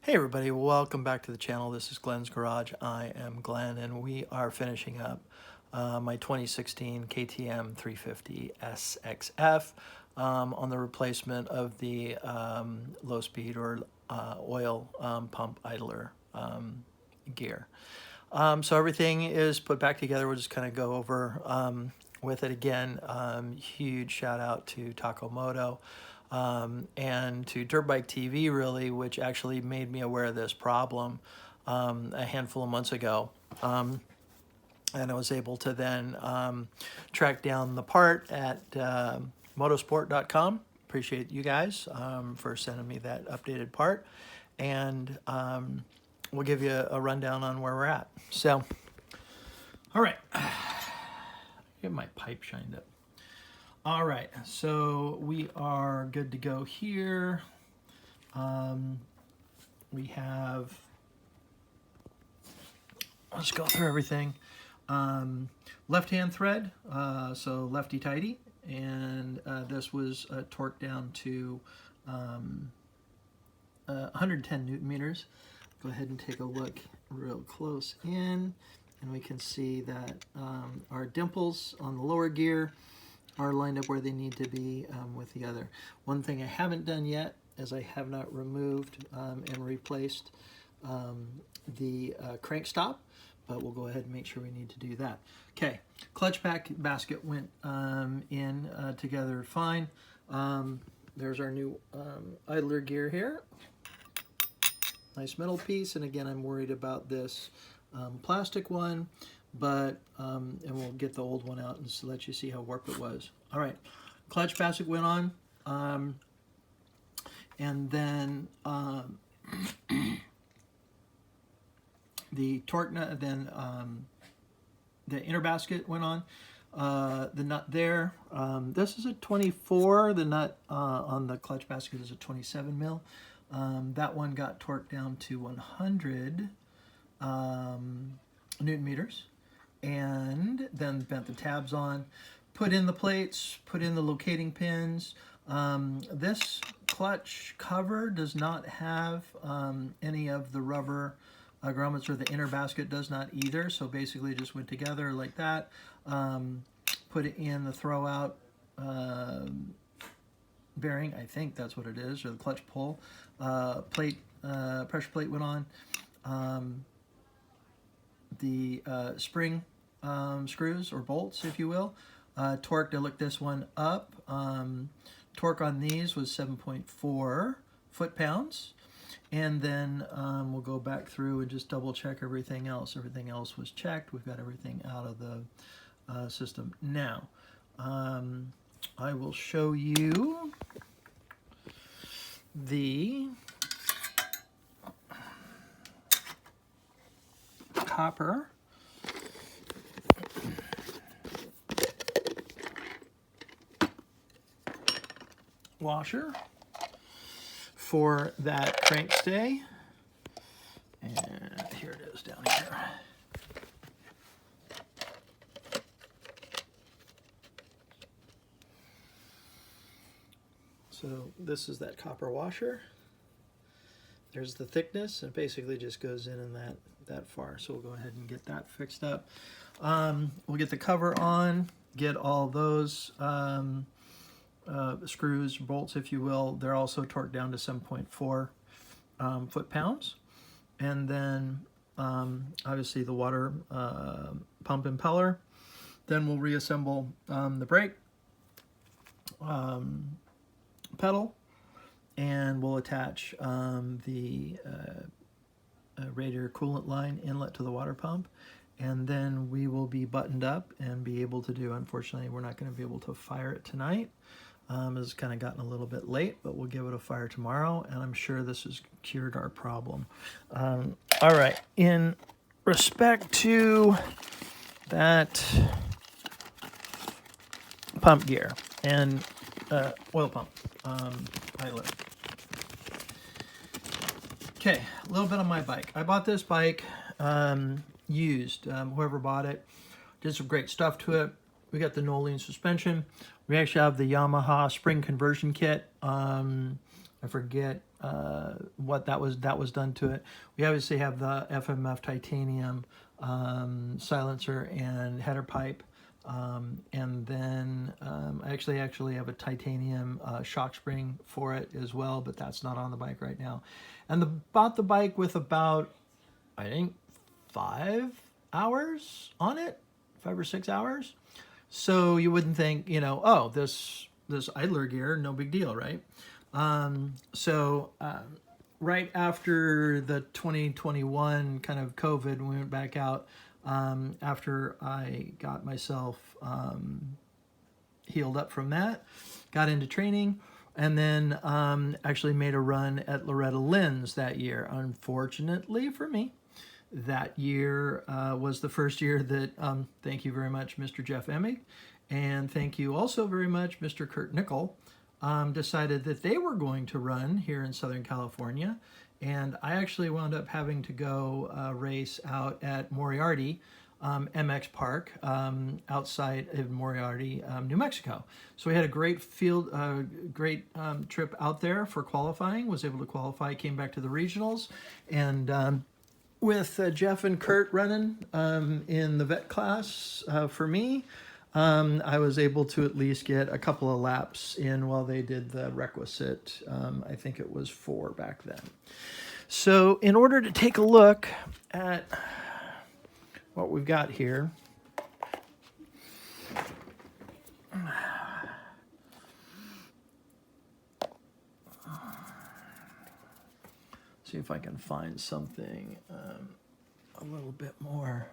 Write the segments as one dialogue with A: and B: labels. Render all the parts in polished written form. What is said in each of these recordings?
A: Hey everybody, welcome back to the channel. This is Glenn's Garage. I am Glenn and we are finishing up my 2016 KTM 350 SXF on the replacement of the low speed or oil pump idler gear. So everything is put back together. We'll just kind of go over with it again. Huge shout out to Takamoto. And to Dirt Bike TV, really, which actually made me aware of this problem a handful of months ago. And I was able to then track down the part at motorsport.com. Appreciate you guys for sending me that updated part. And we'll give you a rundown on where we're at. So, all right. Get my pipe shined up. All right, so we are good to go here. We have, let's go through everything. Left-hand thread, so lefty-tighty, and this was torqued down to 110 Newton meters. Go ahead and take a look real close in, and we can see that our dimples on the lower gear are lined up where they need to be with the other. One thing I haven't done yet is I have not removed and replaced the crank stop, but we'll go ahead and make sure we need to do that. Okay, clutch pack basket went in together fine. There's our new idler gear here. Nice metal piece, and again, I'm worried about this plastic one, but and we'll get the old one out and let you see how warped it was. All right, clutch basket went on, and then the torque nut, then the inner basket went on. The nut there, this is a 24. The nut on the clutch basket is a 27 mil. That one got torqued down to 100 Newton meters. And then bent the tabs on, put in the plates, put in the locating pins. This clutch cover does not have any of the rubber grommets, or the inner basket does not either, so basically it just went together like that. Put it in the throw out bearing, I think that's what it is, or the clutch pull. Plate, pressure plate went on. The spring screws or bolts, if you will, torqued. I looked this one up. Torque on these was 7.4 foot-pounds, and then we'll go back through and just double check everything else. Everything else was checked. We've got everything out of the system. Now I will show you the copper washer for that crank stay, and here it is down here. So this is that copper washer. There's the thickness, and basically just goes in that far. So we'll go ahead and get that fixed up. We'll get the cover on, get all those screws, bolts, if you will. They're also torqued down to 7.4 foot-pounds. And then obviously the water pump impeller. Then we'll reassemble the brake pedal, and we'll attach the radiator coolant line inlet to the water pump, and then we will be buttoned up and be able to do, unfortunately we're not going to be able to fire it tonight. It's kind of gotten a little bit late, but we'll give it a fire tomorrow, and I'm sure this has cured our problem. All right, in respect to that pump gear and oil pump idler. Okay, a little bit on my bike. I bought this bike used. Whoever bought it did some great stuff to it. We got the no-lean suspension. We actually have the Yamaha spring conversion kit. I I forget what that was done to it. We obviously have the FMF titanium silencer and header pipe. And then I actually have a titanium shock spring for it as well, but that's not on the bike right now. And bought the bike with about, I think, 5 hours on it, 5 or 6 hours. So you wouldn't think, you know, oh, this idler gear, no big deal, right? Right after the 2021 kind of COVID, we went back out after I got myself healed up from that, got into training, and then actually made a run at Loretta Lynn's that year. Unfortunately for me, that year was the first year that, thank you very much, Mr. Jeff Emig, and thank you also very much, Mr. Kurt Nickel, decided that they were going to run here in Southern California. And I actually wound up having to go race out at Moriarty MX Park outside of Moriarty, New Mexico. So we had a great trip out there for qualifying, was able to qualify, came back to the regionals, and with Jeff and Kurt running in the vet class for me, I was able to at least get a couple of laps in while they did the requisite, I think it was 4 back then. So in order to take a look at what we've got here, see if I can find something a little bit more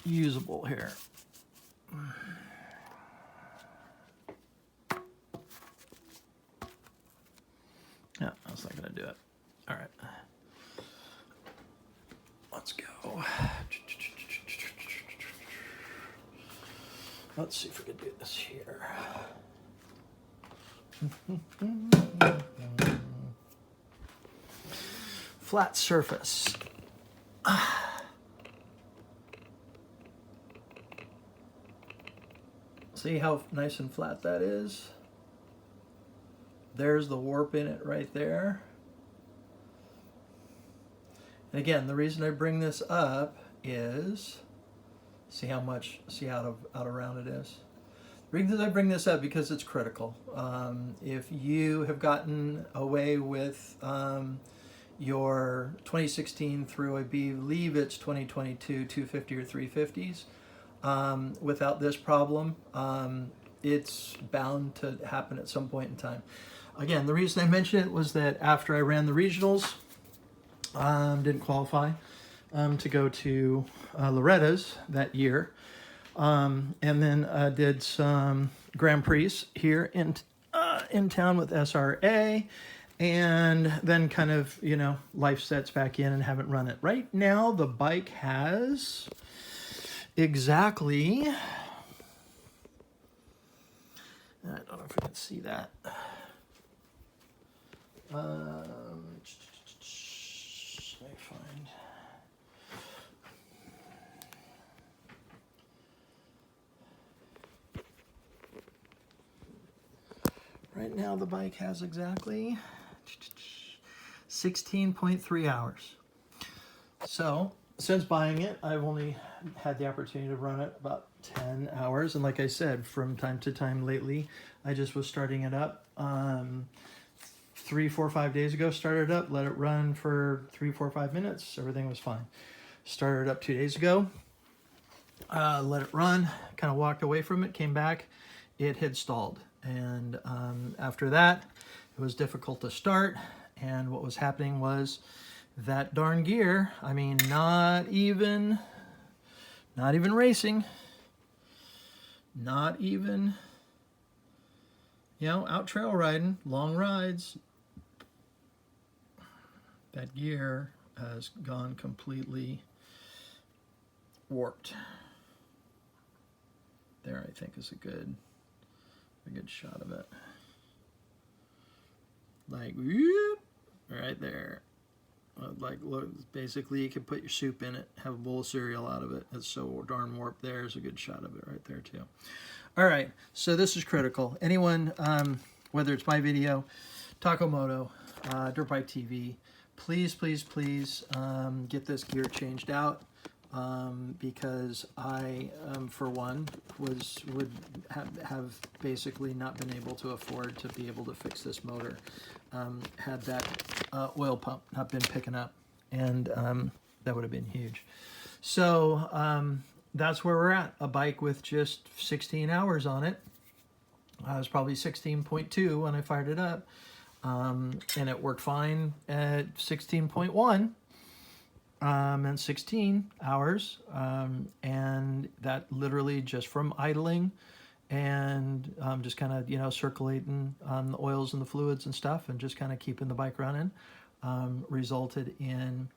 A: usable here. No, that's not going to do it. All right. Let's go. Let's see if we can do this here. Flat surface. See how nice and flat that is? There's the warp in it right there. And again, the reason I bring this up is, see how round it is? The reason I bring this up because it's critical. If you have gotten away with your 2016 through, I believe it's 2022 250 or 350s, without this problem, it's bound to happen at some point in time. Again, the reason I mentioned it was that after I ran the regionals, didn't qualify to go to Loretta's that year, and then did some Grand Prix here in town with SRA, and then kind of, you know, life sets back in and haven't run it. Right now, the bike has exactly, I don't know if you can see that. Let me find. Right now the bike has exactly 16.3 hours. So since buying it, I've only had the opportunity to run it about 10 hours. And like I said, from time to time lately, I just was starting it up. 3, 4, 5 days ago, started it up, let it run for 3, 4, 5 minutes. Everything was fine. Started it up 2 days ago, let it run, kind of walked away from it, came back, it had stalled. And after that, it was difficult to start. And what was happening was that darn gear, I mean, not even racing, not even, you know, out trail riding, long rides, that gear has gone completely warped. There, I think, is a good shot of it. Like, whoop, right there. Like, look, basically, you can put your soup in it, have a bowl of cereal out of it. It's so darn warped. There's a good shot of it right there, too. All right, so this is critical. Anyone, whether it's my video, Takamoto, Dirt Bike TV, please, please, please get this gear changed out, because I, for one, would have basically not been able to afford to be able to fix this motor had that oil pump not been picking up, and that would have been huge. So that's where we're at. A bike with just 16 hours on it. I was probably 16.2 when I fired it up, and it worked fine at 16.1 and 16 hours, and that literally just from idling and just kind of, you know, circulating the oils and the fluids and stuff, and just kind of keeping the bike running, resulted in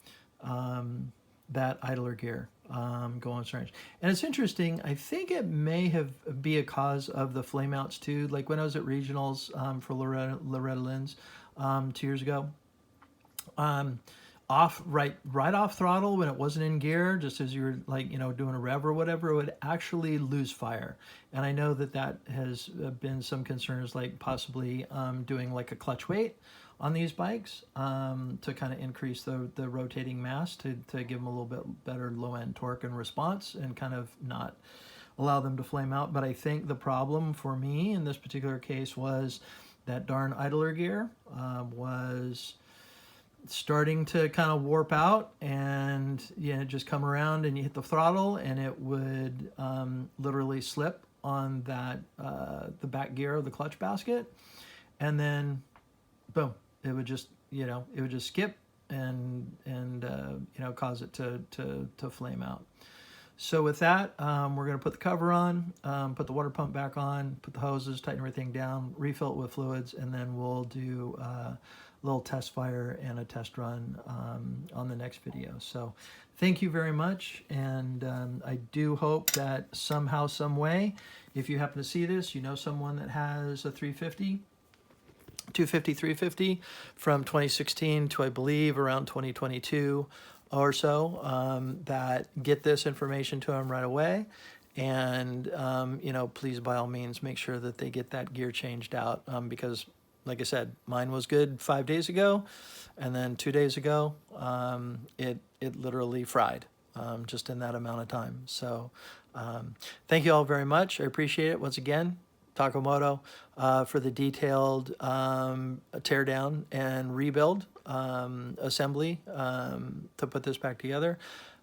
A: that idler gear going strange. And it's interesting, I think it may have be a cause of the flame outs too. Like when I was at regionals for Loretta Lynn's 2 years ago, right off throttle when it wasn't in gear, just as you were, like, you know, doing a rev or whatever, it would actually lose fire. And I know that has been some concerns, like possibly doing like a clutch weight on these bikes to kind of increase the rotating mass to give them a little bit better low end torque and response, and kind of not allow them to flame out. But I think the problem for me in this particular case was that darn idler gear was starting to kind of warp out, and you know, just come around and you hit the throttle and it would literally slip on that the back gear of the clutch basket, and then boom, it would just, you know, it would just skip and you know, cause it to flame out. So with that, we're going to put the cover on, put the water pump back on, put the hoses, tighten everything down, refill it with fluids, and then we'll do a little test fire and a test run on the next video. So thank you very much, and I do hope that somehow, some way, if you happen to see this, you know someone that has a 350, 250, 350 from 2016 to, I believe, around 2022 or so, that get this information to them right away. And, you know, please, by all means, make sure that they get that gear changed out, because, like I said, mine was good 5 days ago, and then 2 days ago, it literally fried just in that amount of time. So thank you all very much. I appreciate it. Once again, Takamoto for the detailed teardown and rebuild assembly to put this back together.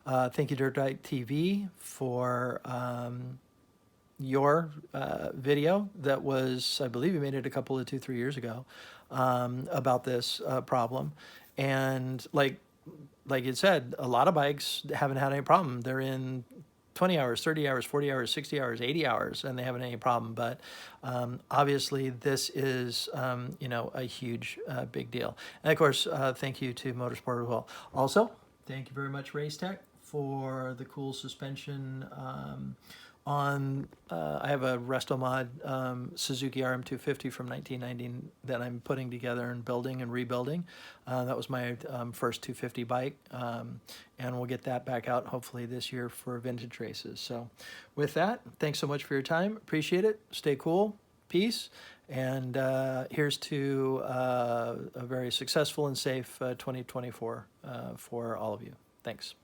A: Thank you, Dirt Bike TV, for your video that was, I believe you made it a couple of 2-3 years ago, about this problem. And like you said, a lot of bikes haven't had any problem. They're in 20 hours, 30 hours, 40 hours, 60 hours, 80 hours, and they haven't any problem. But obviously this is, you know, a huge, big deal. And of course, thank you to Motorsport as well. Also, thank you very much, Race Tech, for the cool suspension on, I have a Restomod Suzuki RM250 from 1990 that I'm putting together and building and rebuilding. That was my first 250 bike, and we'll get that back out hopefully this year for vintage races. So with that, thanks so much for your time. Appreciate it. Stay cool. Peace. And here's to a very successful and safe 2024 for all of you. Thanks.